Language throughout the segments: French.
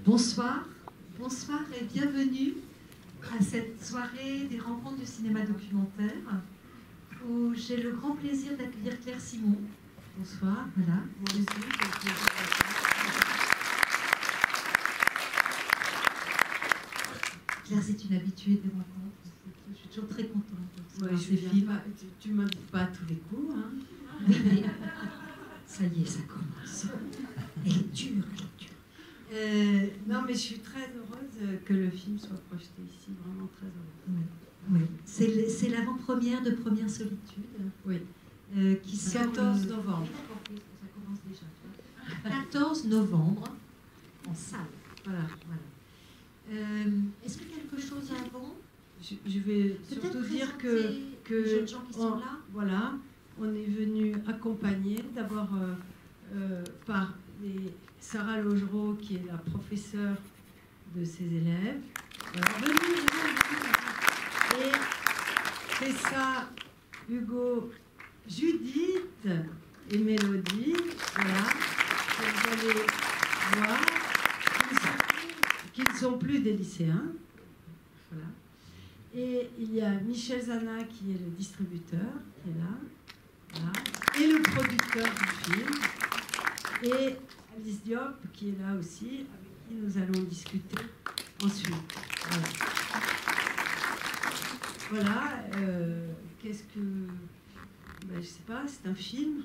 Bonsoir, bonsoir et bienvenue à cette soirée des rencontres du cinéma documentaire où j'ai le grand plaisir d'accueillir Claire Simon. Bonsoir, voilà. Claire, c'est une habituée des rencontres. Je suis toujours très contente. Ouais, tu ne m'invites pas à tous les coups. Hein. Oui, mais ça y est, ça commence. Elle est dure, elle est dure. Non, mais je suis très heureuse que le film soit projeté ici, vraiment très heureuse. Oui, oui. C'est l'avant-première de Première Solitude. Oui. Qui 14 novembre. Ça commence déjà. 14 novembre, en salle. Voilà, voilà. Est-ce que quelque chose avant? Je vais surtout dire que les jeunes gens qui sont là. Voilà, on est venu accompagner d'abord par Sarah Logereau, qui est la professeure de ses élèves. Venez. Et c'est ça, Hugo, Judith et Mélodie, voilà, que vous allez voir, qui ne sont plus des lycéens. Voilà. Et il y a Michel Zana, qui est le distributeur, qui est là. Voilà. Et le producteur du film. Et Alice Diop, qui est là aussi, avec qui nous allons discuter ensuite. Voilà. Voilà, qu'est-ce que... Ben, je ne sais pas, c'est un film.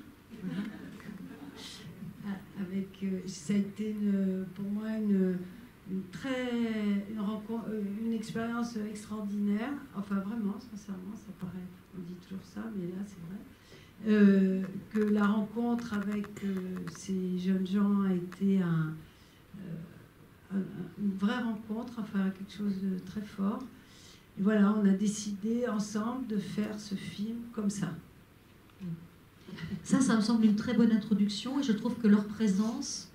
Avec, ça a été pour moi une expérience extraordinaire. Enfin, vraiment, sincèrement, ça paraît... On dit toujours ça, mais là, c'est vrai. Que la rencontre avec ces jeunes gens a été une vraie rencontre, enfin, quelque chose de très fort. Et voilà, on a décidé ensemble de faire ce film comme ça. Ça me semble une très bonne introduction et je trouve que leur présence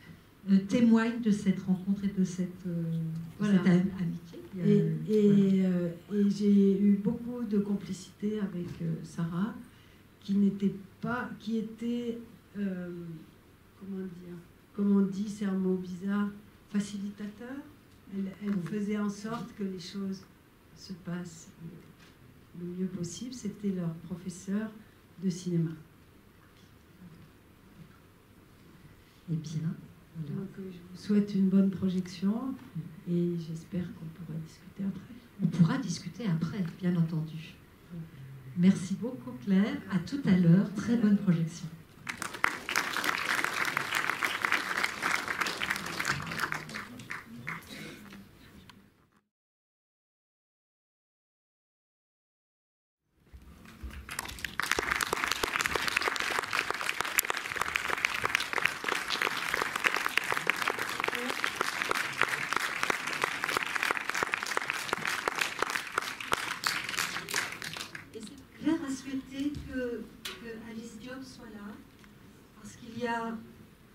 témoigne de cette rencontre et de cette amitié. Et j'ai eu beaucoup de complicité avec Sarah, qui était, comment on dit, c'est un mot bizarre, facilitateur. Elle faisait en sorte que les choses se passent le mieux possible. C'était leur professeur de cinéma. Eh bien, voilà. Donc, je vous souhaite une bonne projection et j'espère qu'on pourra discuter après. On pourra discuter après, bien entendu. Merci beaucoup Claire, à tout à l'heure, très bonne projection.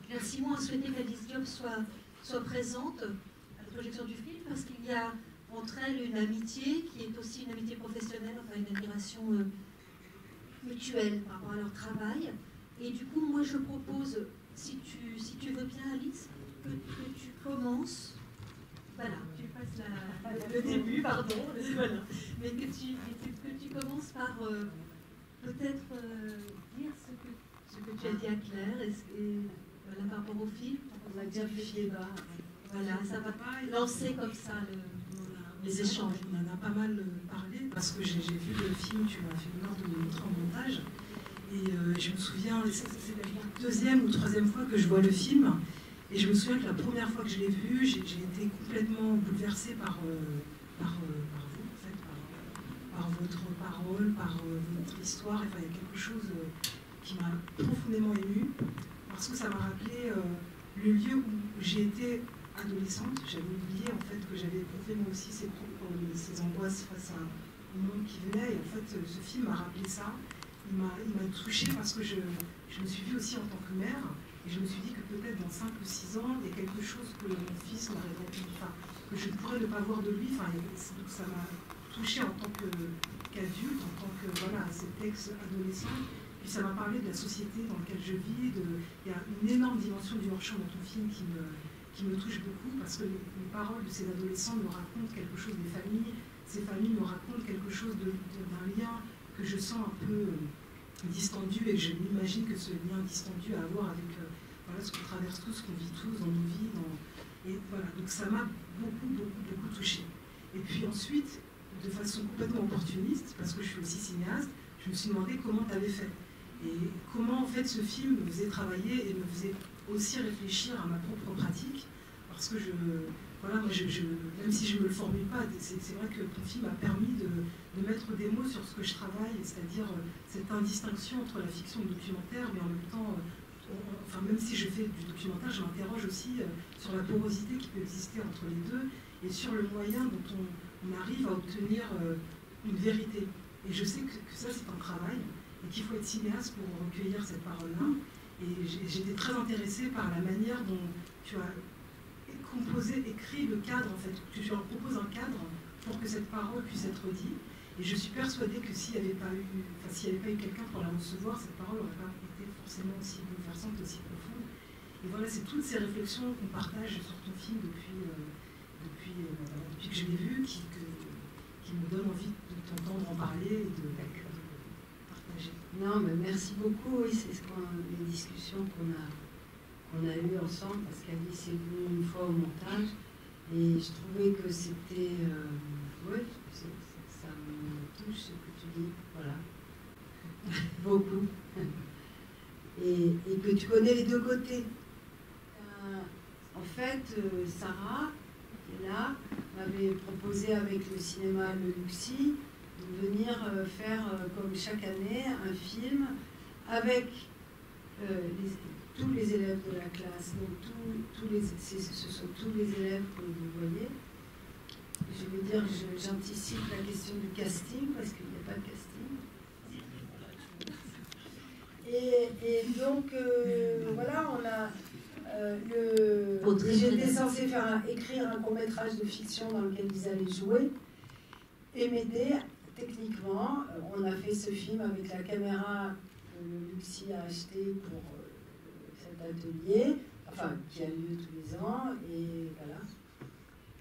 Claire Simon a souhaité qu'Alice Diop soit présente à la projection du film parce qu'il y a entre elles une amitié qui est aussi une amitié professionnelle, enfin une admiration mutuelle par rapport à leur travail. Et du coup, moi je propose, si tu veux bien Alice, que tu commences, voilà, tu passes le début, pardon, voilà, mais que tu commences par peut-être dire ce que tu as dit à Claire et voilà, par rapport au film. On a bien fait le débat. Voilà, ça va lancer comme ça les échanges. On en a pas mal parlé parce que j'ai vu le film, tu m'as fait l'honneur de le montrer en montage. Et je me souviens, c'est la deuxième ou troisième fois que je vois le film. Et je me souviens que la première fois que je l'ai vu, j'ai été complètement bouleversée par vous, en fait, par votre parole, par votre histoire. Enfin, il y a quelque chose qui m'a profondément émue, parce que ça m'a rappelé le lieu où j'ai été adolescente. J'avais oublié en fait que j'avais éprouvé moi aussi ces angoisses face au monde qui venait. Et en fait, ce film m'a rappelé ça. Il m'a touchée parce que je me suis vue aussi en tant que mère. Et je me suis dit que peut-être dans 5 ou 6 ans, il y a quelque chose que mon fils n'aurait pas, que je pourrais ne pas voir de lui. Enfin, donc ça m'a touchée en tant qu'adulte, en tant que cet ex-adolescent. Puis ça m'a parlé de la société dans laquelle je vis. Il y a une énorme dimension du hors-champ dans ton film qui qui me touche beaucoup, parce que les paroles de ces adolescents me racontent quelque chose des familles, ces familles me racontent quelque chose d'un lien que je sens un peu distendu, et je m'imagine que ce lien distendu a à voir avec voilà, ce qu'on traverse tous, ce qu'on vit tous dans nos vies. Et voilà, donc ça m'a beaucoup touchée. Et puis ensuite, de façon complètement opportuniste, parce que je suis aussi cinéaste, je me suis demandé comment tu avais fait. Et comment en fait ce film me faisait travailler et me faisait aussi réfléchir à ma propre pratique. Parce que voilà, moi même si je ne me le formule pas, c'est vrai que ton film a permis de mettre des mots sur ce que je travaille, c'est-à-dire cette indistinction entre la fiction et le documentaire, mais en même temps, enfin, même si je fais du documentaire, je m'interroge aussi sur la porosité qui peut exister entre les deux et sur le moyen dont on arrive à obtenir une vérité. Et je sais que ça, c'est un travail, et qu'il faut être cinéaste pour recueillir cette parole-là. Et j'étais très intéressée par la manière dont tu as composé, écrit le cadre, en fait. Tu leur proposes un cadre pour que cette parole puisse être dite. Et je suis persuadée que s'il n'y avait pas eu quelqu'un pour la recevoir, cette parole n'aurait pas été forcément aussi bouleversante, aussi profonde. Et voilà, c'est toutes ces réflexions qu'on partage sur ton film depuis que je l'ai vu, qui me donnent envie de t'entendre en parler et de partager. Non, mais merci beaucoup. Oui, c'est les discussions qu'on a eues ensemble, parce qu'Alice est venue une fois au montage, et je trouvais que c'était... oui, ça me touche ce que tu dis, voilà. Beaucoup. Et que tu connais les deux côtés. En fait, Sarah, qui est là, m'avait proposé avec le cinéma Le Luxi de venir faire, comme chaque année, un film avec tous les élèves de la classe. Donc ce sont tous les élèves que vous voyez. Je veux dire, j'anticipe la question du casting, parce qu'il n'y a pas de casting. Et donc, voilà, on a... J'étais censée écrire un court-métrage de fiction dans lequel ils allaient jouer et m'aider techniquement. On a fait ce film avec la caméra que le Luxi a achetée pour cet atelier, enfin, qui a lieu tous les ans, et voilà.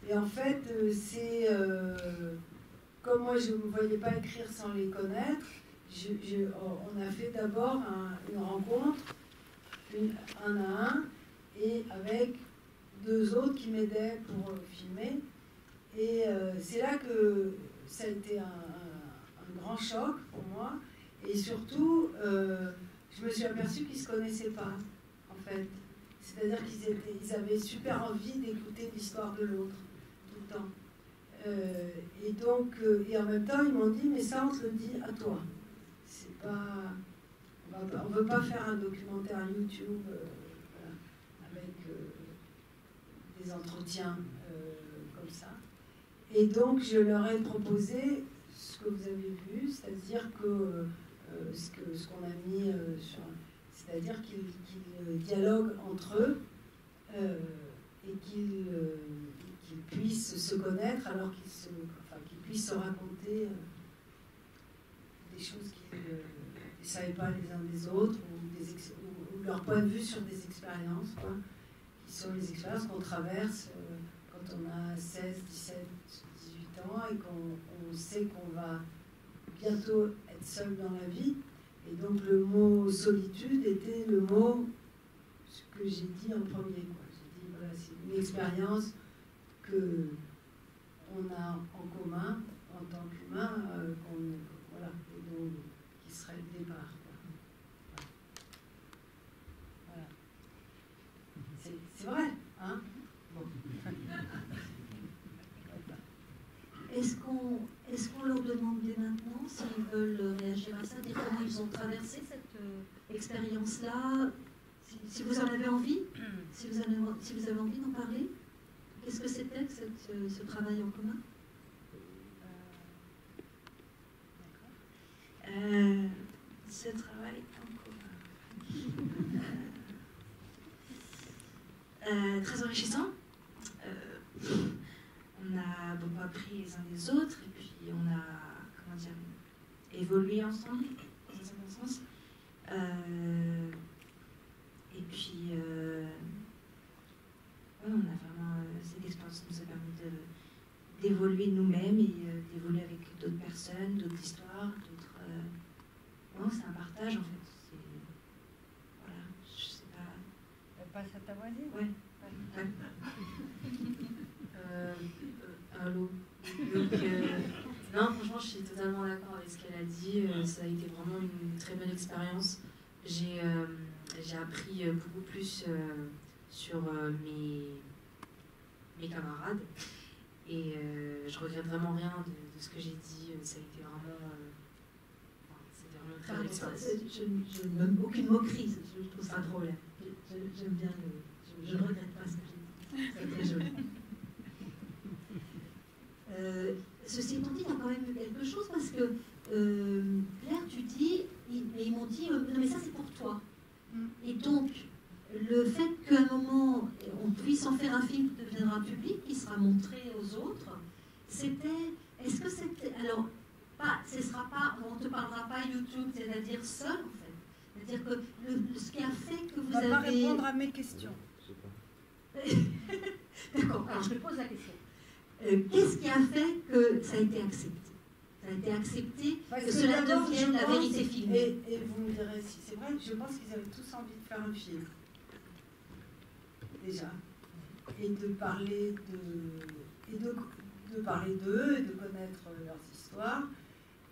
Et en fait, c'est... comme moi, je ne me voyais pas écrire sans les connaître, on a fait d'abord une rencontre, un à un, et avec deux autres qui m'aidaient pour filmer. Et c'est là que ça a été un grand choc pour moi. Et surtout, je me suis aperçue qu'ils ne se connaissaient pas, en fait. C'est-à-dire qu'ils avaient super envie d'écouter l'histoire de l'autre, tout le temps. Et donc, et en même temps, ils m'ont dit, mais ça, on te le dit à toi. C'est pas... On ne veut pas faire un documentaire YouTube avec des entretiens comme ça. Et donc, je leur ai proposé ce que vous avez vu, c'est-à-dire que ce qu'on a mis sur... C'est-à-dire qu'ils dialoguent entre eux et qu'ils puissent se connaître alors qu'ils puissent se raconter des choses qu'ils ne savaient pas les uns des autres, ou leur point de vue sur des expériences, quoi, qui sont les expériences qu'on traverse quand on a 16, 17, 18 ans et qu'on sait qu'on va bientôt être seul dans la vie. Et donc le mot solitude était le mot que j'ai dit en premier. J'ai dit, voilà, c'est une expérience qu'on a en commun en tant qu'humain, voilà, et donc, qui serait le départ. Voilà. C'est vrai, hein? Bon. Est-ce qu'on leur demande dès maintenant s'ils veulent réagir à ça, dire comment ils ont traversé cette expérience-là, si vous en avez envie, si vous avez envie d'en parler? Qu'est-ce que c'était que ce travail en commun? Ce travail en commun. Très enrichissant. On a beaucoup appris les uns des autres et puis on a, comment dire, évolué ensemble, dans un certain sens. Et puis, on a d'évoluer nous-mêmes et d'évoluer avec d'autres personnes, d'autres histoires, d'autres... Non, c'est un partage en fait. Voilà, je sais pas... Elle passe à ta voisine. Ouais. Allô. Donc, non, franchement, je suis totalement d'accord avec ce qu'elle a dit. Ça a été vraiment une très bonne expérience. J'ai appris beaucoup plus sur mes camarades. Et je regrette vraiment rien de ce que j'ai dit. Ça a été vraiment... c'était vraiment une très bonne expérience. Je ne donne aucune moquerie, je trouve ça un problème. J'aime bien je ne regrette pas ce que j'ai dit. C'est très joli. Ceci étant dit, il y a quand même quelque chose parce que Claire, tu dis, ils m'ont dit, non mais ça c'est pour toi. Et donc, le fait qu'à un moment, on puisse en faire un film qui deviendra public, qui sera montré aux autres, est-ce que c'était, alors, ce sera pas, on ne te parlera pas YouTube, c'est-à-dire seul en fait. C'est-à-dire que ce qui a fait que vous avez... On va pas répondre à mes questions. D'accord, alors je te pose la question. Qu'est-ce qui a fait que ça a été accepté? Ça a été accepté que cela devienne la vérité filmée. Et vous me direz si c'est vrai, je pense qu'ils avaient tous envie de faire un film. Déjà. Et de parler de parler d'eux et de connaître leurs histoires.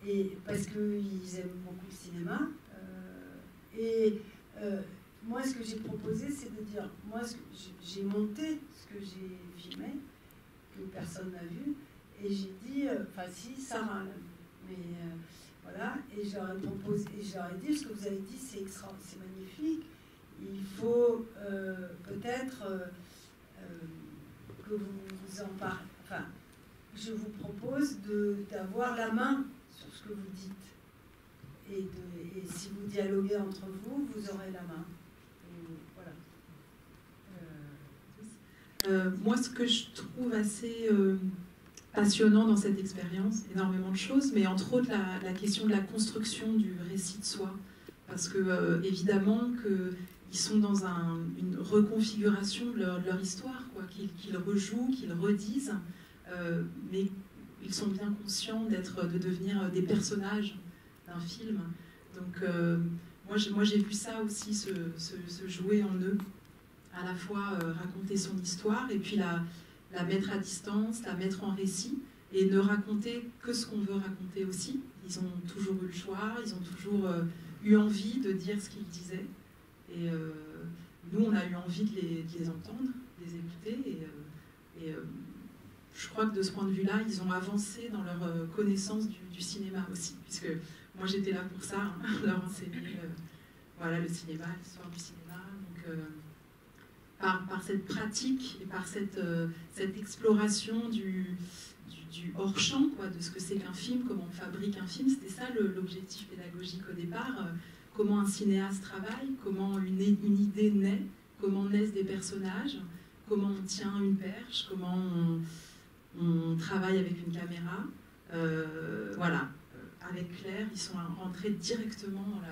Et parce qu'ils aiment beaucoup le cinéma. Moi, ce que j'ai proposé, c'est de dire, moi, j'ai monté ce que j'ai filmé, que personne n'a vu, et j'ai dit, enfin si, Sarah, mais voilà, et je leur ai proposé, et je leur ai dit, ce que vous avez dit, c'est magnifique, il faut peut-être que vous en parlez, enfin, je vous propose d'avoir la main sur ce que vous dites. Et si vous dialoguez entre vous, vous aurez la main. Et voilà. Moi, ce que je trouve assez passionnant dans cette expérience, énormément de choses, mais entre autres la question de la construction du récit de soi. Parce que, évidemment, qu'ils sont dans une reconfiguration de leur histoire, quoi, qu'ils rejouent, qu'ils redisent, mais ils sont bien conscients de devenir des personnages d'un film. Donc moi j'ai vu ça aussi se jouer en eux, à la fois raconter son histoire et puis la mettre à distance, la mettre en récit et ne raconter que ce qu'on veut raconter aussi. Ils ont toujours eu le choix, ils ont toujours eu envie de dire ce qu'ils disaient et nous on a eu envie de les entendre, de les écouter et je crois que de ce point de vue-là, ils ont avancé dans leur connaissance du cinéma aussi, puisque moi j'étais là pour ça, hein, leur enseigner voilà, le cinéma, l'histoire du cinéma. Donc par cette pratique et par cette exploration du hors-champ, quoi, de ce que c'est qu'un film, comment on fabrique un film, c'était ça l'objectif pédagogique au départ, comment un cinéaste travaille, comment une idée naît, comment naissent des personnages, comment on tient une perche, comment on travaille avec une caméra. Voilà. Avec Claire, ils sont rentrés directement dans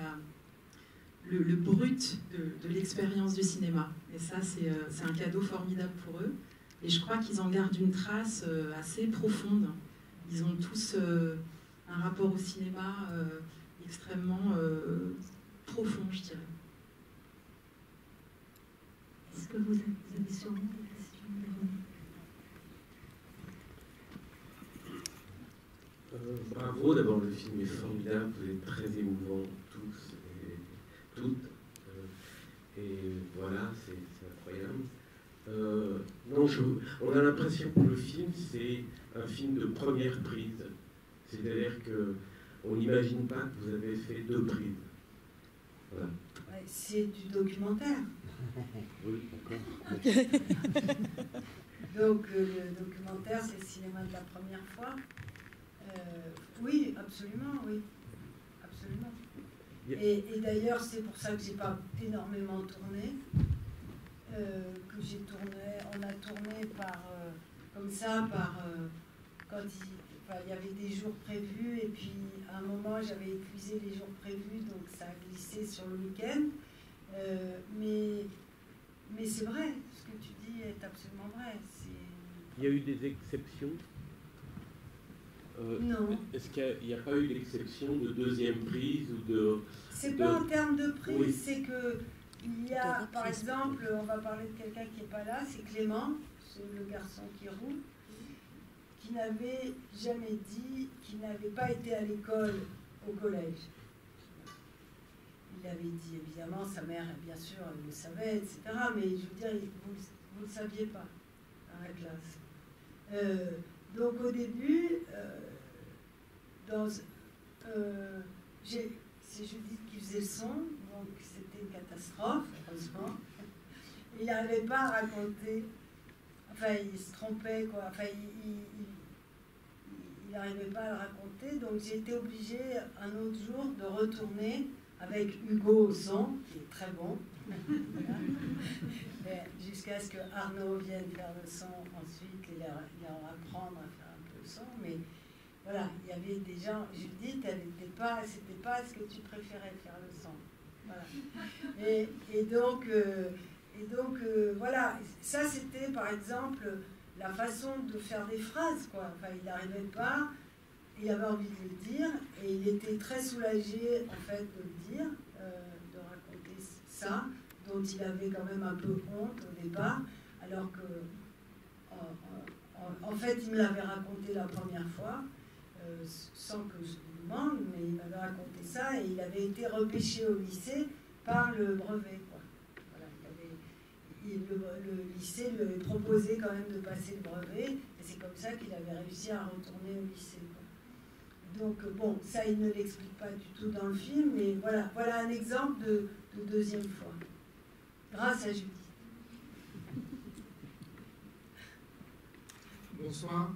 le brut de l'expérience du cinéma. Et ça, c'est un cadeau formidable pour eux. Et je crois qu'ils en gardent une trace assez profonde. Ils ont tous un rapport au cinéma extrêmement profond, je dirais. Est-ce que vous avez sûrement des questions? Bravo, d'abord le film est formidable, vous êtes très émouvants tous et toutes. Et voilà, c'est incroyable. Non, on a l'impression que le film, c'est un film de première prise. C'est-à-dire qu'on n'imagine pas que vous avez fait 2 prises. Voilà. Ouais, c'est du documentaire. Oui, d'accord. Donc le documentaire, c'est le cinéma de la première fois. Oui, absolument, oui. Absolument. Et d'ailleurs, c'est pour ça que j'ai pas énormément tourné. On a tourné comme ça, quand il y avait des jours prévus, et puis à un moment, j'avais épuisé les jours prévus, donc ça a glissé sur le week-end. Mais c'est vrai, ce que tu dis est absolument vrai. Il y a eu des exceptions Non. Est-ce qu'il n'y a pas eu d'exception de deuxième prise ou de... C'est pas en termes de prise, Oui. c'est que il y a, par exemple, on va parler de quelqu'un qui n'est pas là, c'est Clément, c'est le garçon qui roule, qui n'avait jamais dit qu'il n'avait pas été à l'école au collège. Il avait dit, évidemment, sa mère, bien sûr, elle le savait, etc. Mais je veux dire, vous ne le saviez pas dans la classe. Donc au début, c'est Judith qui faisait le son, donc c'était une catastrophe, heureusement. Il n'arrivait pas à raconter, enfin il se trompait, quoi, enfin il n'arrivait pas à le raconter, donc j'ai été obligée un autre jour de retourner avec Hugo au son, qui est très bon, jusqu'à ce que Arnaud vienne faire le son ensuite et leur apprendre à faire un peu le son, mais voilà, il y avait des gens, Judith, c'était pas ce que tu préférais faire le son. Voilà. Et donc, voilà, ça c'était par exemple la façon de faire des phrases, quoi. Enfin, il n'arrivait pas, il avait envie de le dire, et il était très soulagé en fait de le dire, de raconter ça, dont il avait quand même un peu honte au départ, alors que en fait il me l'avait raconté la première fois. Sans que je lui demande, mais il m'avait raconté ça et il avait été repêché au lycée par le brevet, quoi. Voilà, le lycée lui avait proposé quand même de passer le brevet et c'est comme ça qu'il avait réussi à retourner au lycée, quoi. Donc bon, ça il ne l'explique pas du tout dans le film, mais voilà un exemple de deuxième fois, grâce à Judith. Bonsoir.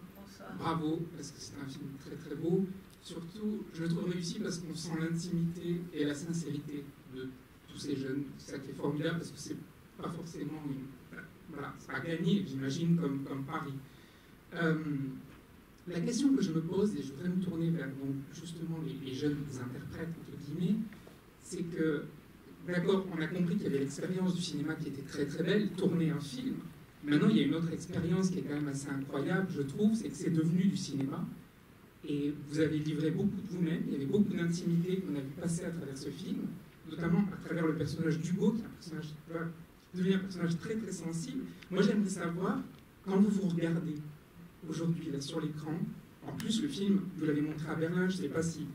Bravo, parce que c'est un film très très beau. Surtout, je le trouve réussi parce qu'on sent l'intimité et la sincérité de tous ces jeunes. C'est ça qui est formidable parce que c'est pas forcément voilà, c'est pas gagné, j'imagine, comme Paris. La question que je me pose, et je voudrais me tourner vers donc, justement les jeunes interprètes, entre guillemets, c'est que, d'accord, on a compris qu'il y avait l'expérience du cinéma qui était très très belle, tourner un film. Maintenant, il y a une autre expérience qui est quand même assez incroyable, je trouve, c'est que c'est devenu du cinéma. Et vous avez livré beaucoup de vous-même, il y avait beaucoup d'intimité qu'on a vu passer à travers ce film, notamment à travers le personnage d'Hugo, qui est un personnage, voilà, qui devient un personnage très très sensible. Moi, j'aimerais savoir, quand vous vous regardez aujourd'hui là sur l'écran, en plus le film, vous l'avez montré à Berlin, je ne sais pas si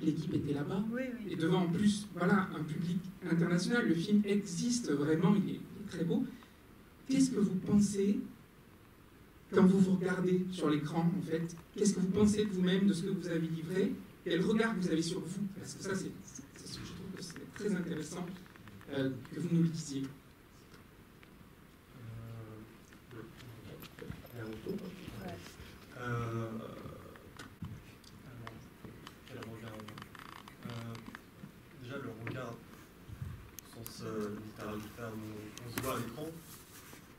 l'équipe était là-bas, Oui. et devant en plus, voilà, un public international, le film existe vraiment, il est très beau. Qu'est-ce que vous pensez quand vous vous regardez sur l'écran, en fait? Qu'est-ce que vous pensez de vous-même, de ce que vous avez livré? Quel regard vous avez sur vous? Parce que ça, je trouve que c'est très intéressant que vous nous le disiez. Quel regard déjà le regard au sens littéral du terme, on se voit à l'écran,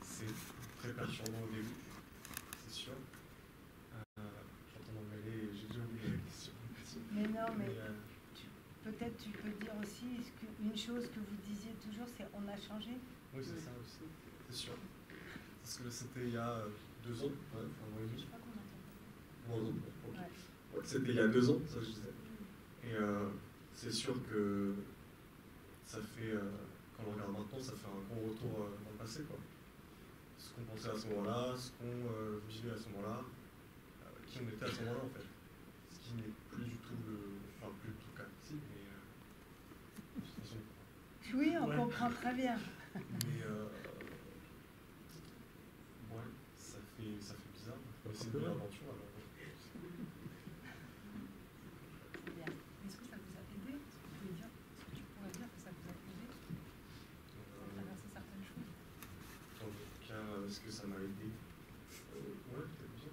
c'est très perturbant au début, c'est sûr. J'entends m'emmêler, j'ai déjà oublié la question. Mais non, mais peut-être tu peux dire aussi une chose que vous disiez toujours, c'est on a changé. Oui, c'est ça aussi, c'est sûr. Parce que c'était il y a 2 ans, ouais, un mois et demi. C'était il y a 2 ans, ça je disais. Et c'est sûr que ça fait, quand on regarde maintenant, ça fait un gros retour dans le passé, quoi. Ce qu'on pensait à ce moment-là, ce qu'on vivait à ce moment-là, qui on était à ce moment-là en fait. Ce qui n'est plus du tout enfin plus du tout le cas ici, mais de toute façon. Oui, on comprend très bien. Mais ouais, ça fait bizarre. C'est une belle aventure alors. Est-ce que ça vous a aidé? Est-ce que tu pourrais dire que ça vous a aidé à traverser certaines choses? En tout cas, est-ce que ça m'a aidé? Ouais, peut-être bien.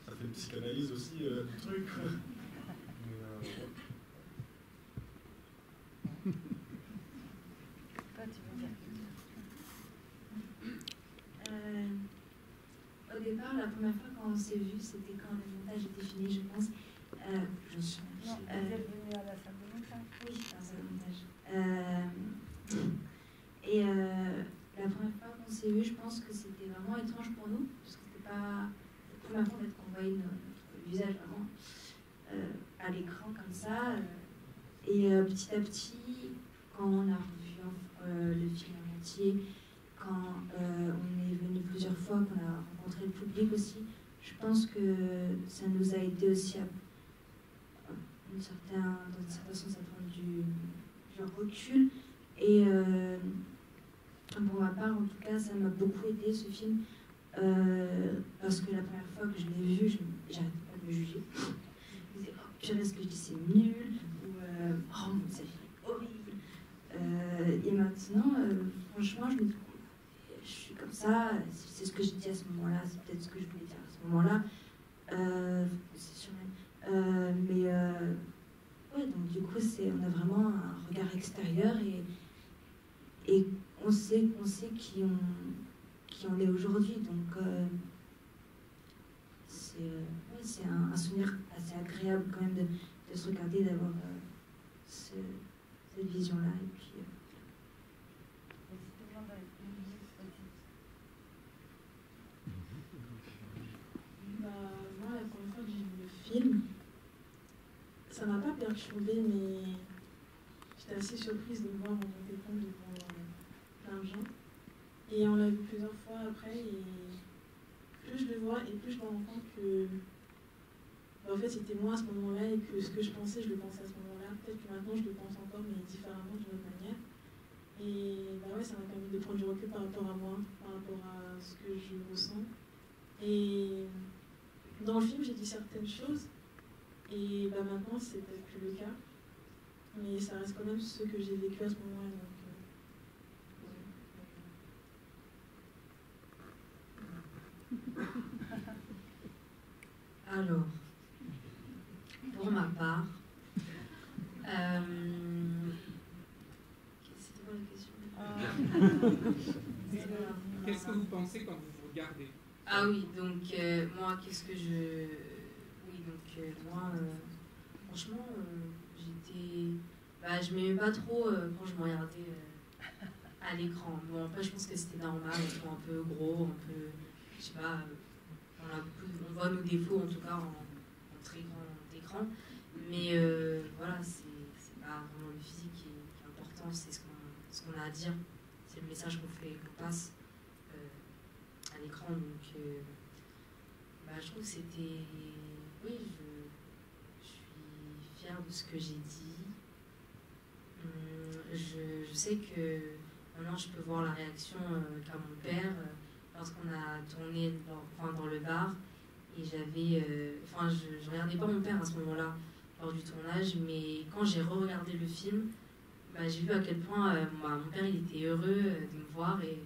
Ça fait une psychanalyse aussi du truc. Mais ouais. Toi, tu veux dire Au départ, la première fois quand on s'est vu, c'était quand le montage était fini, je pense. Je suis non, vous êtes venu à la salle de montage? Oui, dans la salle de montage. Et la première fois qu'on s'est vu, je pense que c'était vraiment étrange pour nous, parce que c'était pas la première fois qu'on voyait notre visage vraiment à l'écran comme ça. Et petit à petit, quand on a revu le film en entier, quand on est venu plusieurs fois, qu'on a rencontré le public aussi, je pense que ça nous a aidé aussi à, dans un certain sens, à prendre du recul. Et pour ma part, en tout cas, ça m'a beaucoup aidé ce film, parce que la première fois que je l'ai vu, j'arrêtais pas de me juger. Je me disais, oh purée, ce que je dis c'est nul, ou oh mon Dieu, c'est horrible. Et maintenant, franchement, je suis comme ça, c'est ce que je dis à ce moment-là, c'est peut-être ce que je voulais dire à ce moment-là. C'est sûr. Ouais, donc du coup, on a vraiment un regard extérieur et on sait qui on est aujourd'hui. Donc c'est un souvenir assez agréable quand même de se regarder, d'avoir cette vision-là. Et puis, moi, la première fois que j'ai vu le film, ça m'a pas perturbée, mais j'étais assez surprise de me voir en monter compte devant plein de gens. Et on l'a vu plusieurs fois après, et plus je le vois, et plus je me rends compte que en fait c'était moi à ce moment-là, et que ce que je pensais, je le pensais à ce moment-là. Peut-être que maintenant je le pense encore, mais différemment, d'une autre manière. Et ouais, ça m'a permis de prendre du recul par rapport à moi, par rapport à ce que je ressens. Et dans le film, j'ai dit certaines choses, et maintenant, c'est peut-être plus le cas. Mais ça reste quand même ce que j'ai vécu à ce moment-là. alors, pour ma part, c'était quoi la question? Qu'est-ce que vous pensez quand vous vous regardez? Ah oui, donc moi, qu'est-ce que je... Oui, donc moi, franchement, j'étais... je m'aimais pas trop quand je me regardais à l'écran. Bon, après, je pense que c'était normal, on se voit un peu gros, un peu... Je sais pas, on voit nos défauts, en tout cas, en très grand écran. Mais voilà, c'est pas vraiment le physique qui est important, c'est ce qu'on a à dire. C'est le message qu'on passe à l'écran. Donc, je trouve que c'était... Oui, je suis fière de ce que j'ai dit. Je sais que maintenant, je peux voir la réaction qu'a mon père lorsqu'on a tourné dans le bar. Et j'avais... je regardais pas mon père à ce moment-là, lors du tournage, mais quand j'ai re-regardé le film, j'ai vu à quel point mon père il était heureux de me voir, et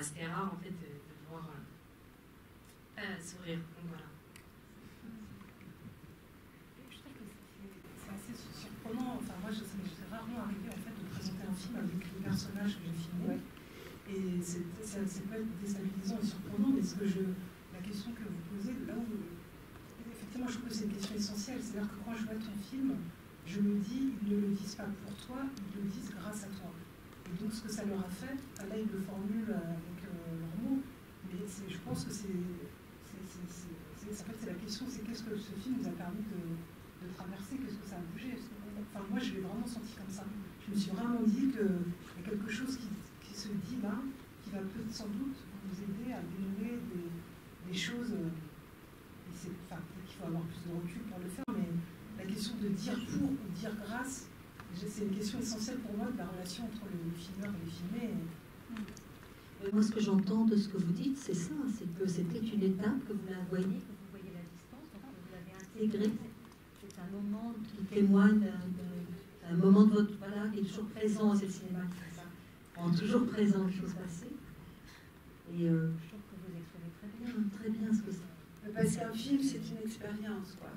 c'était rare en fait de le voir sourire. Donc voilà. Je trouve que c'est assez surprenant. Enfin, moi, je suis rarement arrivée en fait de présenter un film avec le personnage que j'ai filmé. Et ça peut être déstabilisant et surprenant, mais la question que vous posez, là où effectivement je trouve que c'est une question essentielle, c'est-à-dire que quand je vois ton film, je me dis, ils ne le disent pas pour toi, ils le disent grâce à toi. Et donc ce que ça leur a fait, là ils le formulent avec leurs mots, mais je pense que c'est la question, c'est qu'est-ce que ce film nous a permis de traverser, qu'est-ce que ça a bougé. Enfin, moi je l'ai vraiment senti comme ça. Je me suis vraiment dit qu'il y a quelque chose qui se dit là, qui va peut-être sans doute nous aider à dénouer des choses. Il faut avoir plus de recul pour le faire, mais la question de dire pour ou dire grâce, c'est une question essentielle pour moi de la relation entre le filmeur et le filmé. Moi, ce que j'entends de ce que vous dites, c'est ça, c'est que c'était une étape, que vous la voyez, que vous voyez la distance, donc que vous l'avez intégrée. C'est un moment qui témoigne d'un moment de votre... Voilà, qui est toujours présent, c'est le cinéma qui fait ça. Rend toujours présent les choses passées. Et je trouve que vous exprimez très bien ce que c'est. Parce qu'un film, c'est une expérience, quoi.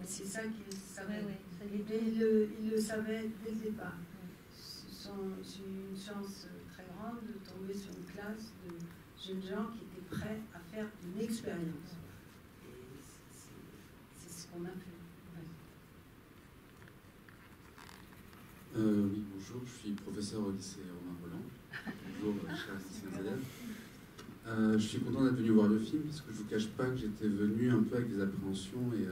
Et c'est ça qu'il savait. Il le savait dès le départ. J'ai eu une chance très grande de tomber sur une classe de jeunes gens qui étaient prêts à faire une expérience. Et c'est ce qu'on a fait. Oui, bonjour, je suis professeur au lycée Romain Roland. Bonjour, chers lycéens et élèves. Je suis content d'être venu voir le film, parce que je ne vous cache pas que j'étais venu un peu avec des appréhensions et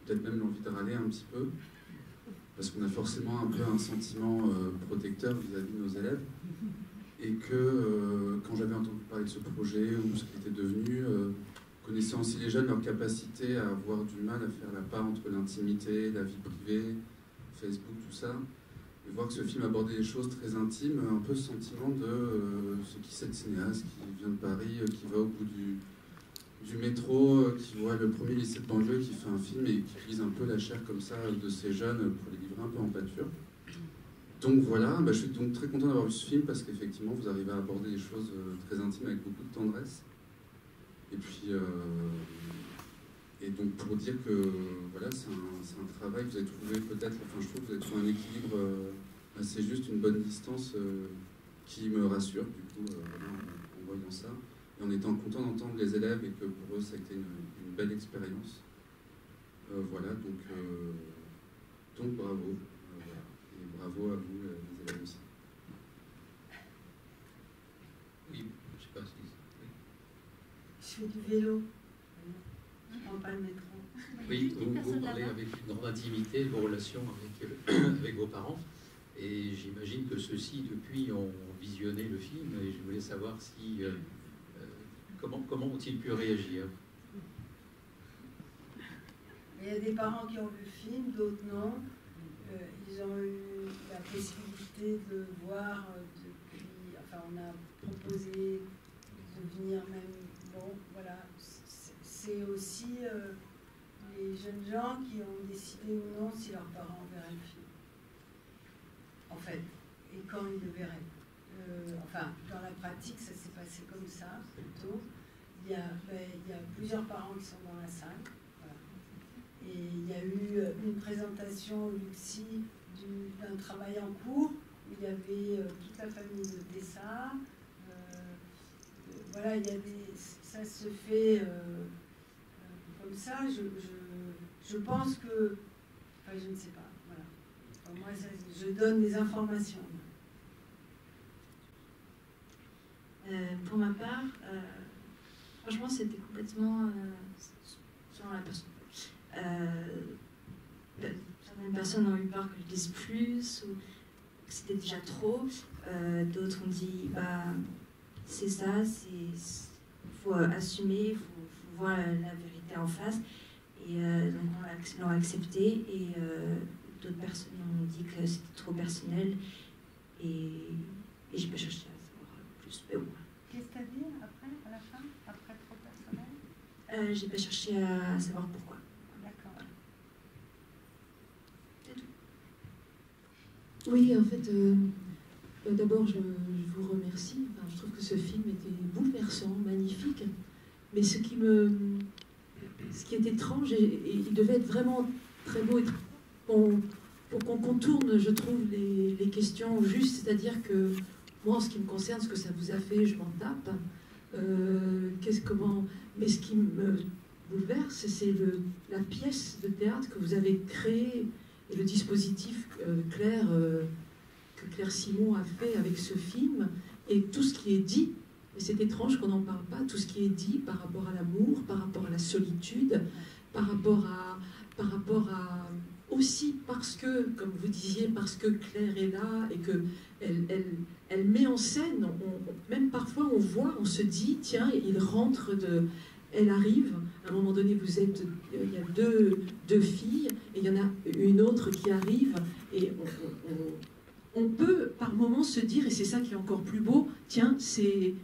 peut-être même l'envie de râler un petit peu, parce qu'on a forcément un peu un sentiment protecteur vis-à-vis de nos élèves, et que quand j'avais entendu parler de ce projet ou ce qu'il était devenu, connaissant aussi les jeunes, leur capacité à avoir du mal à faire la part entre l'intimité, la vie privée, Facebook, tout ça, et voir que ce film abordait des choses très intimes, un peu ce sentiment de c'est qui cette cinéaste qui vient de Paris, qui va au bout du métro, qui voit le premier lycée de banlieue, qui fait un film et qui brise un peu la chair comme ça de ces jeunes pour les livrer un peu en pâture. Donc voilà, je suis donc très content d'avoir vu ce film parce qu'effectivement vous arrivez à aborder des choses très intimes avec beaucoup de tendresse. Et puis, et donc pour dire que voilà, c'est un travail, vous avez trouvé peut-être, enfin je trouve que vous avez trouvé un équilibre assez juste, une bonne distance qui me rassure du coup en voyant ça, et en étant content d'entendre les élèves et que pour eux ça a été une belle expérience. Voilà, donc bravo, voilà. Et bravo à vous les élèves aussi. Oui, je sais pas si... Je fais du vélo. Je prends pas le métro. Oui, vous parlez avec une grande intimité de vos relations avec vos parents. Et j'imagine que ceux-ci, depuis, ont visionné le film. Et je voulais savoir si comment ont-ils pu réagir? Il y a des parents qui ont vu le film, d'autres non. Ils ont eu la possibilité de voir depuis... Enfin, on a proposé de venir même... Bon, voilà, c'est aussi les jeunes gens qui ont décidé ou non si leurs parents verraient le film. En fait, et quand ils le verraient. Enfin, dans la pratique, ça s'est passé comme ça, plutôt. Il y a plusieurs parents qui sont dans la salle. Voilà. Et il y a eu une présentation au Luxi d'un travail en cours, où il y avait toute la famille de Tessa. Voilà, il y a ça se fait comme ça. Je pense que... Enfin, je ne sais pas. Voilà. Enfin, moi, je donne des informations. Pour ma part, franchement, c'était complètement selon la personne. Certaines personnes ont eu peur que je dise plus, ou que c'était déjà trop. D'autres ont dit, c'est ça, il faut assumer, il faut voir la vérité en face. Et donc on l'a accepté, et d'autres personnes ont dit que c'était trop personnel, et j'ai pas cherché à savoir plus. Mais bon. Qu'est-ce que tu as dit après, à la fin, après trop personnel? J'ai pas cherché à savoir pourquoi. D'accord. C'est tout. Oui, en fait, d'abord, je vous remercie. Enfin, je trouve que ce film était bouleversant, magnifique. Mais ce qui est étrange, et il devait être vraiment très beau, pour qu'on contourne, je trouve, les questions justes, c'est-à-dire que moi, en ce qui me concerne, ce que ça vous a fait, je m'en tape. Mais ce qui me bouleverse, c'est la pièce de théâtre que vous avez créée et le dispositif que Claire Simon a fait avec ce film, et tout ce qui est dit. Et c'est étrange qu'on n'en parle pas, tout ce qui est dit par rapport à l'amour, par rapport à la solitude, par rapport à aussi parce que, comme vous disiez, parce que Claire est là et qu'elle met en scène, même parfois on voit, on se dit, tiens, il rentre elle arrive, à un moment donné il y a deux filles, et il y en a une autre qui arrive, et on peut par moments se dire, et c'est ça qui est encore plus beau, tiens, c'est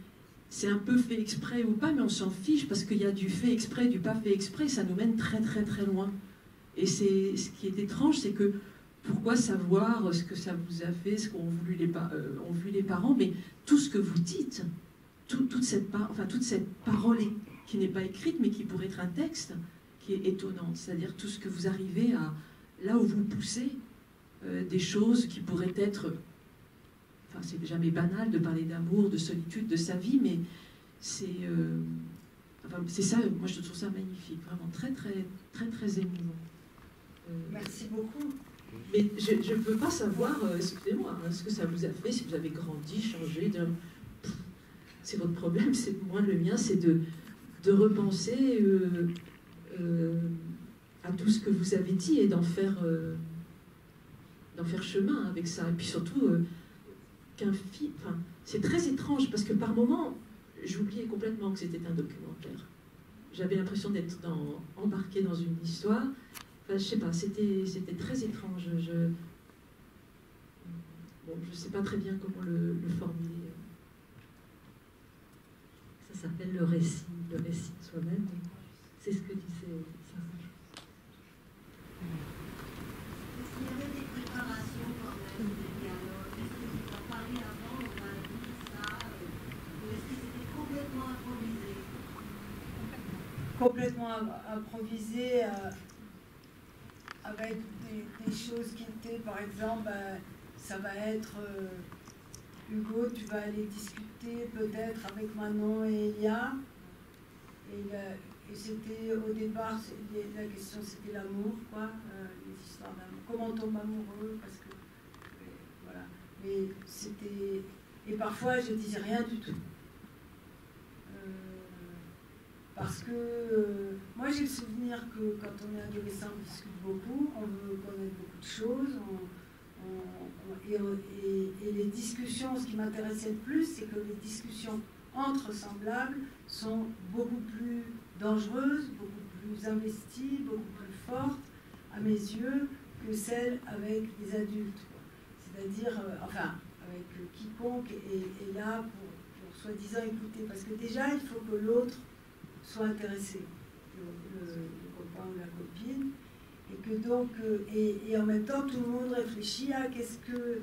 un peu fait exprès ou pas, mais on s'en fiche, parce qu'il y a du fait exprès, du pas fait exprès, ça nous mène très très très loin. Et ce qui est étrange, c'est que pourquoi savoir ce que ça vous a fait, ce qu'ont voulu les parents, mais tout ce que vous dites, toute cette parole qui n'est pas écrite, mais qui pourrait être un texte, qui est étonnante. C'est-à-dire tout ce que vous arrivez à, là où vous poussez, des choses qui pourraient être... Enfin, c'est jamais banal de parler d'amour, de solitude, de sa vie, mais c'est ça, moi je trouve ça magnifique, vraiment très très très très émouvant. Merci beaucoup. Mais je ne peux pas savoir, excusez-moi, ce que ça vous a fait, si vous avez grandi, changé. c'est votre problème, c'est moi le mien, c'est de repenser à tout ce que vous avez dit et d'en faire chemin avec ça. Et puis surtout, qu'un film... Enfin, c'est très étrange, parce que par moments, j'oubliais complètement que c'était un documentaire. J'avais l'impression d'être embarquée dans une histoire. Enfin, je sais pas, c'était très étrange. Je sais pas très bien comment le formuler. Ça s'appelle le récit de soi-même. C'est ce que disait ça. Est-ce qu'il y avait des préparations quand même, des dialogues? Est-ce que tu as parlé avant, on a dit ça, ou est-ce que c'était complètement improvisé? Complètement improvisé, avec des choses qui étaient, par exemple, ça va être Hugo, tu vas aller discuter peut-être avec Manon et Elia. Et c'était au départ, la question c'était l'amour, quoi, les histoires d'amour. Comment on tombe amoureux, parce que voilà. Mais c'était, et parfois je disais rien du tout. Parce que moi j'ai le souvenir que quand on est adolescent, on discute beaucoup, on veut connaître beaucoup de choses, et les discussions, ce qui m'intéressait le plus, c'est que les discussions entre semblables sont beaucoup plus dangereuses, beaucoup plus investies, beaucoup plus fortes à mes yeux que celles avec des adultes. C'est-à-dire, enfin, avec quiconque est là pour soi-disant écouter. Parce que déjà, il faut que l'autre soit intéressé, le copain ou la copine, et que donc, et en même temps, tout le monde réfléchit à qu'est-ce que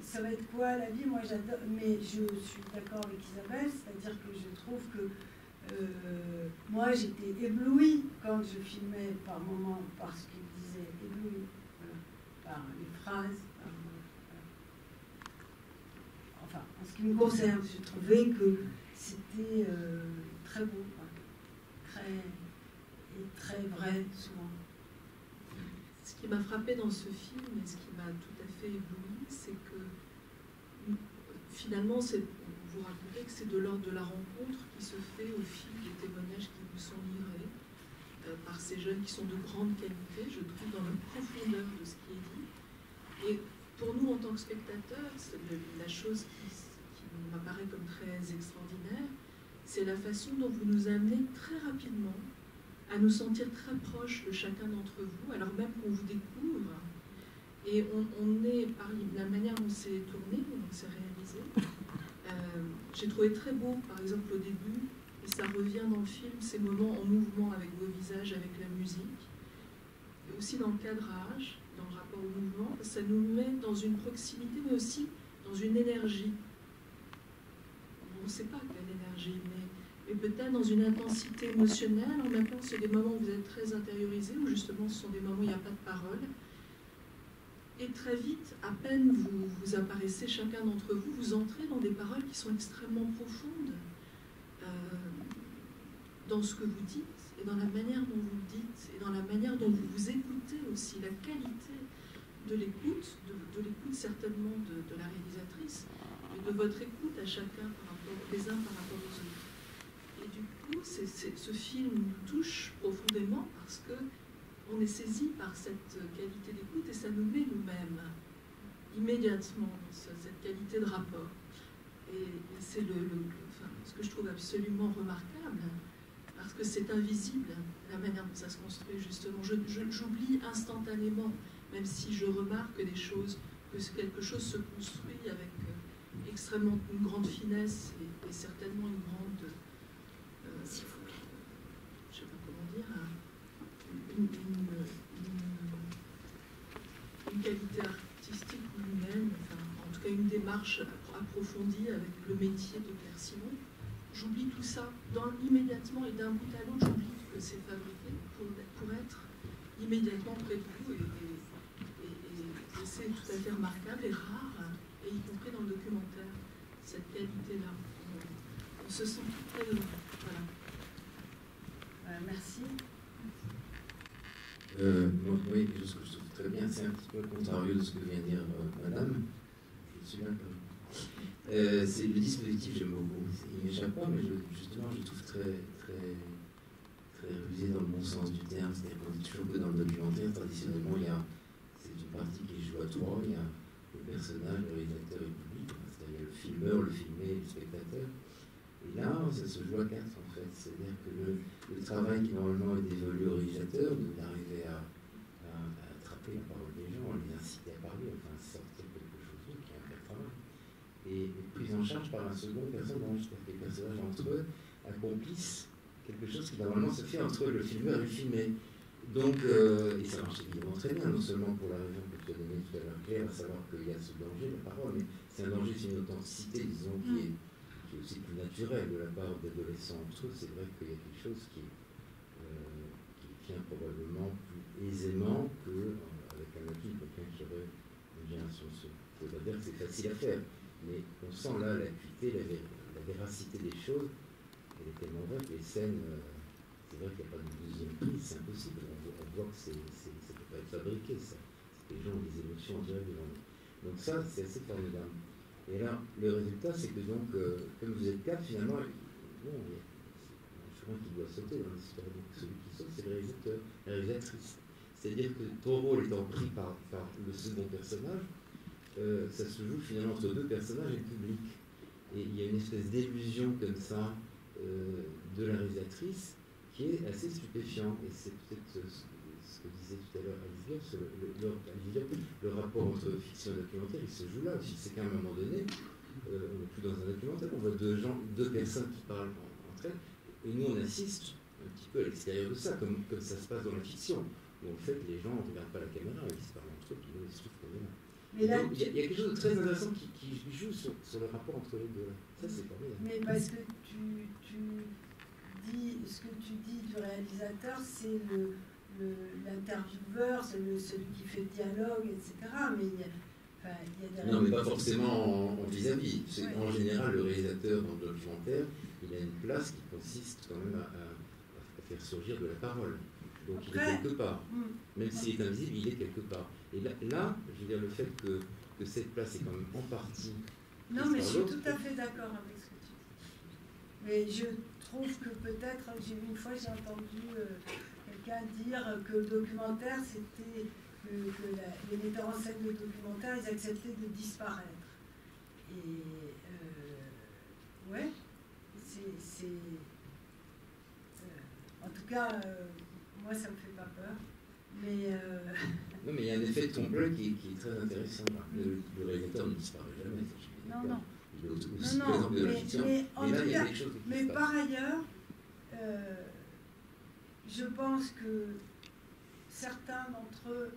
ça va être quoi la vie. Moi, j'adore, mais je suis d'accord avec Isabelle, c'est-à-dire que je trouve que moi, j'étais éblouie quand je filmais par moments, par ce qu'il disait, éblouie, voilà, par les phrases, voilà. Enfin, en ce qui me concerne, je trouvais que c'était très beau, quoi. Très vrai, souvent. Ce qui m'a frappé dans ce film, et ce qui m'a tout à fait ébloui, c'est que finalement, vous racontez que c'est de l'ordre de la rencontre qui se fait au fil des témoignages qui vous sont livrés par ces jeunes qui sont de grande qualité, je trouve, dans la profondeur de ce qui est dit. Et pour nous, en tant que spectateurs, la chose qui m'apparaît comme très extraordinaire, c'est la façon dont vous nous amenez très rapidement à nous sentir très proches de chacun d'entre vous, alors même qu'on vous découvre. Et on est, par la manière dont c'est tourné, dont c'est réalisé, j'ai trouvé très beau, par exemple, au début, et ça revient dans le film, ces moments en mouvement avec vos visages, avec la musique, et aussi dans le cadrage, dans le rapport au mouvement, ça nous met dans une proximité, mais aussi dans une énergie. On ne sait pas quelle énergie, mais peut-être dans une intensité émotionnelle. En même temps, c'est des moments où vous êtes très intériorisés, où justement ce sont des moments où il n'y a pas de parole. Et très vite, à peine vous apparaissez chacun d'entre vous, vous entrez dans des paroles qui sont extrêmement profondes dans ce que vous dites, et dans la manière dont vous le dites, et dans la manière dont vous vous écoutez aussi, la qualité de l'écoute, de l'écoute certainement de la réalisatrice, et de votre écoute à chacun les uns par rapport aux autres. Et du coup, ce film nous touche profondément parce que on est saisi par cette qualité d'écoute et ça nous met nous-mêmes immédiatement dans cette qualité de rapport. Et c'est ce que je trouve absolument remarquable, parce que c'est invisible, la manière dont ça se construit, justement. J'oublie instantanément, même si je remarque des choses, que quelque chose se construit avec extrêmement une grande finesse et certainement une grande... s'il vous plaît. Je ne sais pas comment dire... Une qualité artistique ou humaine, enfin, en tout cas une démarche approfondie avec le métier de Claire Simon. J'oublie tout ça immédiatement et d'un bout à l'autre, j'oublie que c'est fabriqué pour être immédiatement près de vous et c'est tout à fait remarquable et rare, et y compris dans le documentaire, cette qualité-là. On se sent tout près de vous. Voilà. Merci. Oui, ce que je trouve très bien, c'est un petit peu le contrario de ce que vient de dire madame. Je suis d'accord. C'est le dispositif, j'aime beaucoup. Il m'échappe pas, mais justement, je le trouve très rusé dans le bon sens du terme. C'est-à-dire qu'on dit toujours que dans le documentaire, traditionnellement, c'est une partie qui joue à trois. Il y a le personnage, le réalisateur et le public. C'est-à-dire il y a le filmeur, le filmé et le spectateur. Et là, ça se joue à quatre, en fait. C'est-à-dire que le travail qui normalement est dévolu au réalisateur, d'arriver à attraper la parole des gens, à les inciter à parler, enfin sortir quelque chose d'autre, qui est un vrai travail. Et prise en charge par un second personnage, c'est-à-dire que les personnages entre eux accomplissent quelque chose qui normalement se fait entre le filmeur et le filmé. Donc, et ça marche évidemment très bien, non seulement pour la raison que tu as donnée tout à l'heure, Claire, à savoir qu'il y a ce danger de la parole, mais c'est un danger, c'est une authenticité, disons, qui est aussi plus naturel de la part d'adolescents entre eux. C'est vrai qu'il y a quelque chose qui tient probablement plus aisément qu'avec un adulte, quelqu'un qui aurait une génération. Il faut pas dire que c'est facile à faire, mais on sent là l'acuité, la véracité des choses. Elle est tellement vraie que les scènes, c'est vrai qu'il n'y a pas de deuxième prise, c'est impossible. On voit que ça ne peut pas être fabriqué, ça. C'est que les gens ont des émotions en direct devant nous. Donc ça, c'est assez formidable. Et là, le résultat, c'est que donc, comme vous êtes quatre, finalement, bon, il y a un chemin qui doit sauter dans l'histoire. Donc celui qui saute, c'est le réalisateur, la réalisatrice. C'est-à-dire que ton rôle étant pris par le second personnage, ça se joue finalement entre deux personnages et le public. Et il y a une espèce d'illusion comme ça de la réalisatrice qui est assez stupéfiant. Et c'est peut-être ce que disait tout à l'heure Alice Diop, le rapport entre fiction et documentaire, il se joue là aussi. C'est qu'à un moment donné, on n'est plus dans un documentaire, on voit deux personnes qui parlent entre elles, et nous on assiste un petit peu à l'extérieur de ça, comme ça se passe dans la fiction, où en fait les gens ne regardent pas la caméra, ils se parlent entre eux, puis nous ils se trouvent qu'on est là. Mais là, il y a quelque chose de très intéressant qui joue sur le rapport entre les deux. Ça, c'est pas bien. Mais parce que tu dis, ce que tu dis du réalisateur, c'est l'intervieweur, c'est celui qui fait le dialogue, etc. Mais il y a des non, mais pas forcément en vis-à-vis. En général, le réalisateur dans le documentaire, il a une place qui consiste quand même à faire surgir de la parole. Donc il est quelque part. Même s'il est invisible, il est quelque part. Et là, je veux dire, le fait que cette place est quand même en partie... Non, mais je suis tout à fait d'accord avec ce que tu dis. Mais je trouve que peut-être, une fois j'ai entendu quelqu'un dire que le documentaire, c'était que les metteurs en scène de documentaire, ils acceptaient de disparaître. Et ouais, c'est en tout cas, moi ça me fait pas peur. Mais non, mais il y a un effet de trompe-l'œil qui est très intéressant. Le réalisateur ne disparaît jamais. Non. Il est aussi présent de la fiction. Mais par ailleurs, je pense que certains d'entre eux,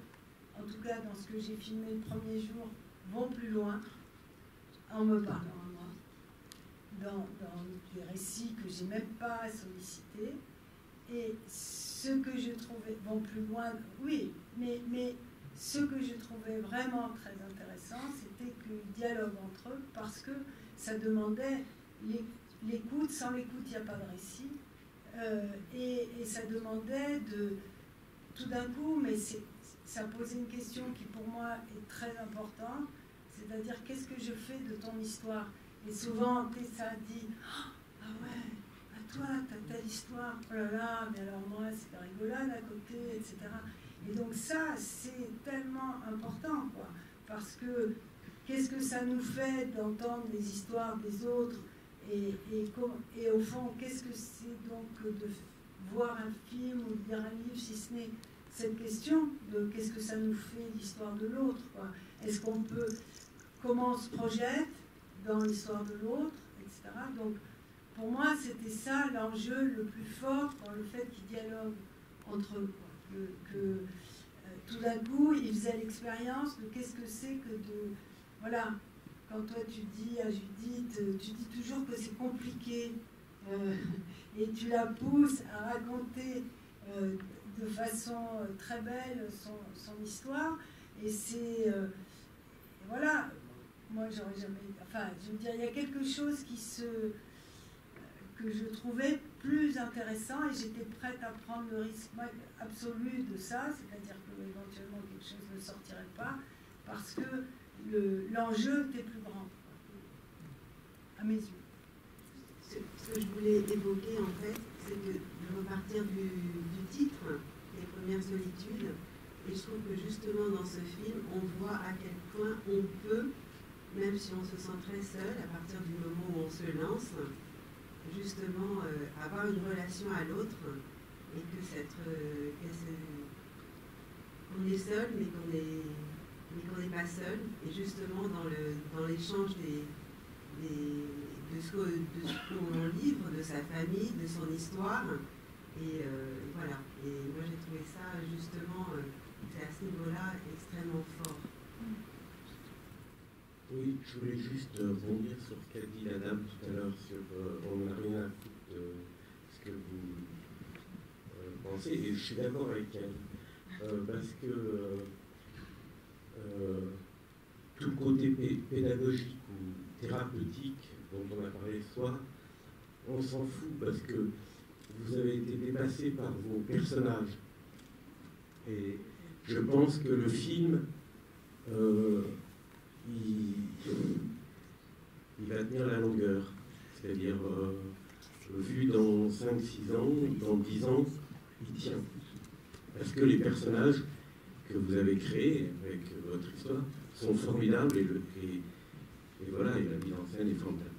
en tout cas dans ce que j'ai filmé le premier jour, vont plus loin en me parlant à moi, dans des récits que j'ai même pas sollicités. Et ce que je trouvais, vont plus loin, oui, mais ce que je trouvais vraiment très intéressant, c'était qu'ils dialoguent entre eux parce que ça demandait l'écoute. Sans l'écoute, il n'y a pas de récit. Et ça demandait tout d'un coup, mais ça posait une question qui pour moi est très importante, c'est-à-dire qu'est-ce que je fais de ton histoire? Et souvent, ça dit, ah ouais, toi, t'as telle histoire, oh là là, mais alors moi, c'est la rigolade à côté, etc. Et donc ça, c'est tellement important, quoi, parce que qu'est-ce que ça nous fait d'entendre les histoires des autres et au fond, qu'est-ce que c'est donc de voir un film ou de lire un livre, si ce n'est cette question de qu'est-ce que ça nous fait l'histoire de l'autre, quoi. Est-ce qu'on peut, comment on se projette dans l'histoire de l'autre, etc. Donc, pour moi, c'était ça l'enjeu le plus fort dans le fait qu'ils dialoguent entre eux. Tout d'un coup, ils faisaient l'expérience de qu'est-ce que c'est que de... Voilà, quand toi tu dis à Judith, tu dis toujours que c'est compliqué et tu la pousses à raconter de façon très belle son histoire. Et c'est... voilà, moi j'aurais jamais... Enfin, je veux dire, il y a quelque chose que je trouvais plus intéressant et j'étais prête à prendre le risque absolu de ça, c'est-à-dire que éventuellement quelque chose ne sortirait pas parce que l'enjeu était plus grand. à mes yeux. Ce que je voulais évoquer, en fait, c'est de repartir du titre, Les Premières Solitudes. Et je trouve que justement dans ce film, on voit à quel point on peut, même si on se sent très seul, à partir du moment où on se lance, justement avoir une relation à l'autre et que qu'on est seul, mais qu'on n'est pas seul. Et justement dans l'échange de ce qu'on livre, de sa famille, de son histoire. Et voilà. Et moi j'ai trouvé ça justement, c'est à ce niveau-là extrêmement fort. Oui, je voulais juste rebondir sur ce qu'a dit la dame tout à l'heure, sur on n'a rien à foutre de ce que vous pensez, et je suis d'accord avec elle, parce que tout le côté pédagogique ou thérapeutique dont on a parlé ce soir, on s'en fout parce que vous avez été dépassé par vos personnages. Et je pense que le film, il va tenir la longueur. C'est-à-dire, vu dans 5-6 ans, dans 10 ans, il tient. Parce que les personnages que vous avez créés avec votre histoire sont formidables et voilà, et la mise en scène est formidable.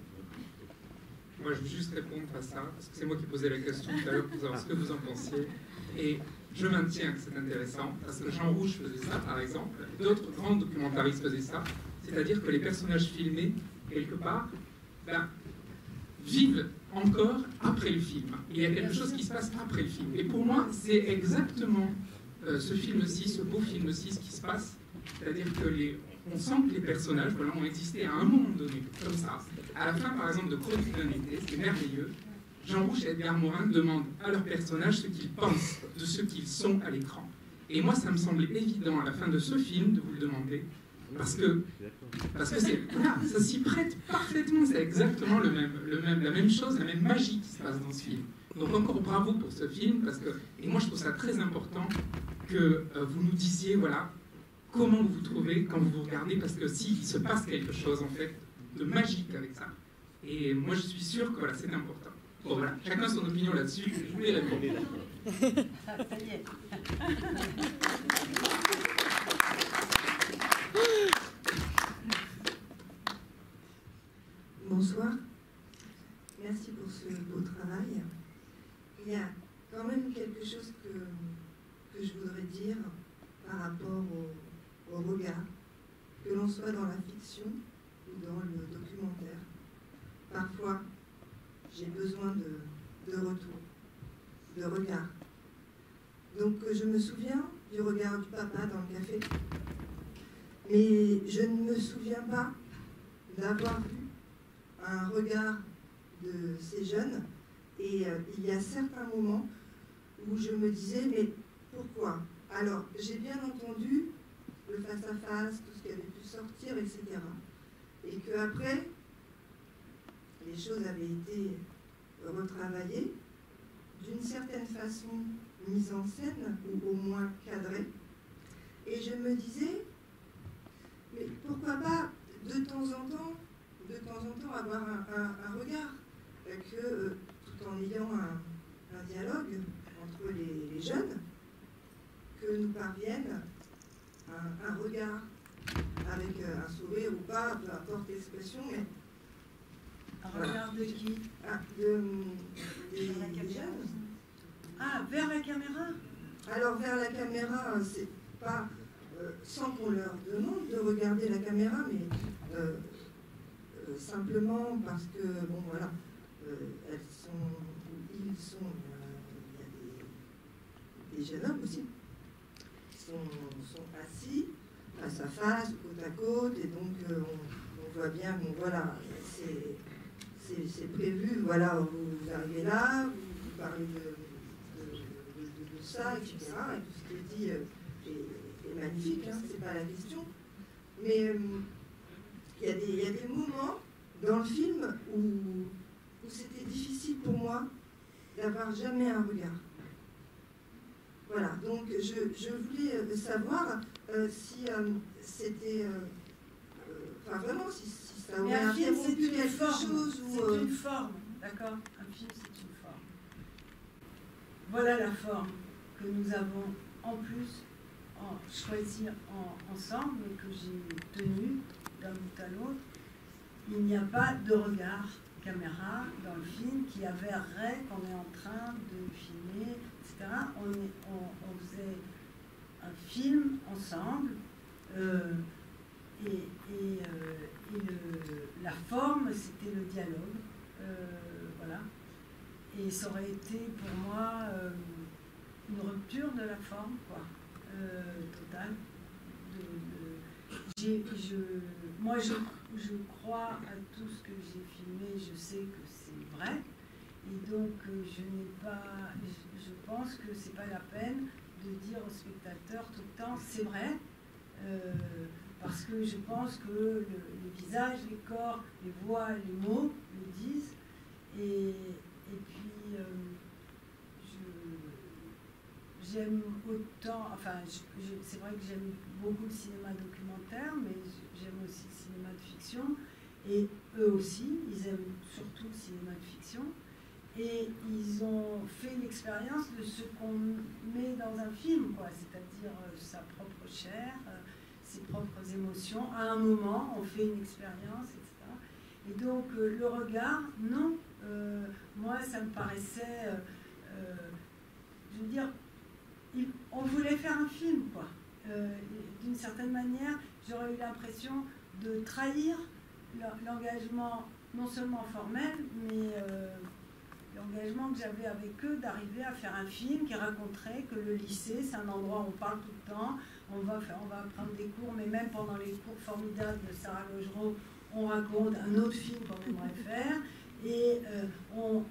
Moi, je veux juste répondre à ça, parce que c'est moi qui posais la question tout à l'heure pour savoir ce que vous en pensiez. Et je maintiens que c'est intéressant, parce que Jean Rouge faisait ça, par exemple, d'autres grands documentaristes faisaient ça, c'est-à-dire que les personnages filmés, quelque part, vivent encore après le film. Il y a quelque chose qui se passe après le film. Et pour moi, c'est exactement ce film-ci, ce beau film-ci, ce qui se passe. C'est-à-dire que on sent que les personnages ont existé à un moment donné, comme ça. À la fin, par exemple, de Chronique d'un été, c'est merveilleux. Jean Rouge et Edgar Morin demandent à leurs personnages ce qu'ils pensent de ce qu'ils sont à l'écran. Et moi, ça me semblait évident à la fin de ce film de vous le demander, parce que voilà, ça s'y prête parfaitement. C'est exactement la même chose, la même magie qui se passe dans ce film. Donc encore bravo pour ce film, et moi je trouve ça très important que vous nous disiez, voilà, comment vous vous trouvez quand vous vous regardez, parce que s'il se passe quelque chose en fait de magique avec ça. Et moi je suis sûr que voilà, c'est important. Bon voilà, chacun son opinion là-dessus, je voulais répondre. Ça y est. Bonsoir. Merci pour ce beau travail. Il y a quand même quelque chose que je voudrais dire par rapport au regard, que l'on soit dans la fiction ou dans le documentaire. Parfois, j'ai besoin de retour, de regard. Donc je me souviens du regard du papa dans le café, mais je ne me souviens pas d'avoir vu un regard de ces jeunes, et il y a certains moments où je me disais, mais pourquoi? Alors, j'ai bien entendu le face-à-face, tout ce qui avait pu sortir, etc. Et qu'après, les choses avaient été retravaillées, d'une certaine façon mises en scène, ou au moins cadrées. Et je me disais, mais pourquoi pas, de temps en temps, avoir un regard, que tout en ayant un dialogue entre les jeunes, que nous parvienne un regard avec un sourire ou pas, peu importe l'expression, mais un regard de qui? Des jeunes. Ah, vers la caméra? Alors vers la caméra, c'est pas sans qu'on leur demande de regarder la caméra, mais simplement parce que, bon voilà, ils sont, il y a des jeunes hommes aussi, qui sont assis face à face, côte à côte, et donc on voit bien, bon voilà, c'est prévu, voilà, vous arrivez là, vous parlez de ça, etc., et tout ce qui est dit est magnifique, hein, c'est pas la question, mais il y a des moments dans le film où c'était difficile pour moi d'avoir jamais un regard. Voilà, donc je voulais savoir si c'était, enfin vraiment, si Ça Mais aurait un film, c'est interrompu une quelque forme. chose où, C'est une forme, d'accord? Un film, c'est une forme. Voilà la forme que nous avons en plus choisie ensemble et que j'ai tenue d'un bout à l'autre. Il n'y a pas de regard caméra dans le film qui avérerait qu'on est en train de filmer, etc. On faisait un film ensemble la forme, c'était le dialogue. Voilà. Et ça aurait été pour moi une rupture de la forme, quoi, totale. Moi, je crois à tout ce que j'ai filmé, je sais que c'est vrai, et donc je pense que c'est pas la peine de dire aux spectateurs tout le temps c'est vrai, parce que je pense que les visages, les corps, les voix, les mots le disent, et puis j'aime autant, enfin c'est vrai que j'aime beaucoup le cinéma documentaire, mais j'aime aussi le cinéma de fiction, et eux aussi, ils aiment surtout le cinéma de fiction, et ils ont fait l'expérience de ce qu'on met dans un film, quoi, c'est-à-dire sa propre chair, ses propres émotions. À un moment, on fait une expérience, etc. Et donc le regard, non, moi ça me paraissait, je veux dire, on voulait faire un film, quoi. D'une certaine manière, j'aurais eu l'impression de trahir l'engagement non seulement formel, mais l'engagement que j'avais avec eux d'arriver à faire un film qui raconterait que le lycée, c'est un endroit où on parle tout le temps, on va prendre des cours, mais même pendant les cours formidables de Sarah Logereau, on raconte un autre film qu'on aimerait faire, et on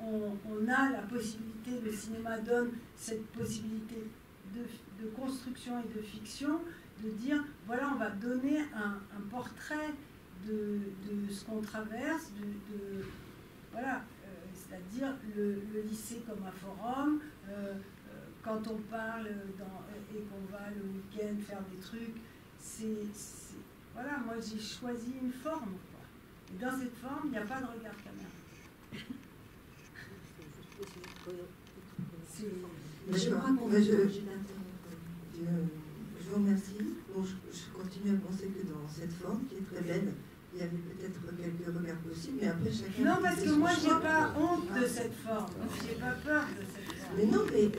a la possibilité, le cinéma donne cette possibilité de construction et de fiction, de dire, voilà, on va donner un portrait de ce qu'on traverse, voilà, c'est-à-dire le lycée comme un forum, quand on parle et qu'on va le week-end faire des trucs, voilà, moi j'ai choisi une forme, quoi. Et dans cette forme, il n'y a pas de regard caméra. Je crois qu'on va je vous remercie. Bon, je continue à penser que dans cette forme, qui est très belle, il y avait peut-être quelques regards possibles, mais après chacun... Non, parce que moi, j'ai pas honte de cette forme. J'ai pas peur de cette forme. Mais non, mais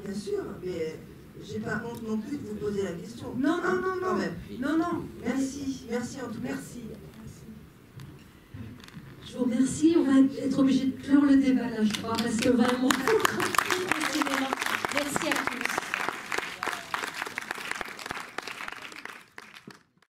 bien sûr, mais j'ai pas honte non plus de vous poser la question. Non, non, non, quand non. même. Non, non. Merci, merci en tout cas. Merci. Je vous remercie. On va être obligé de clore le débat là, je crois, parce que vraiment...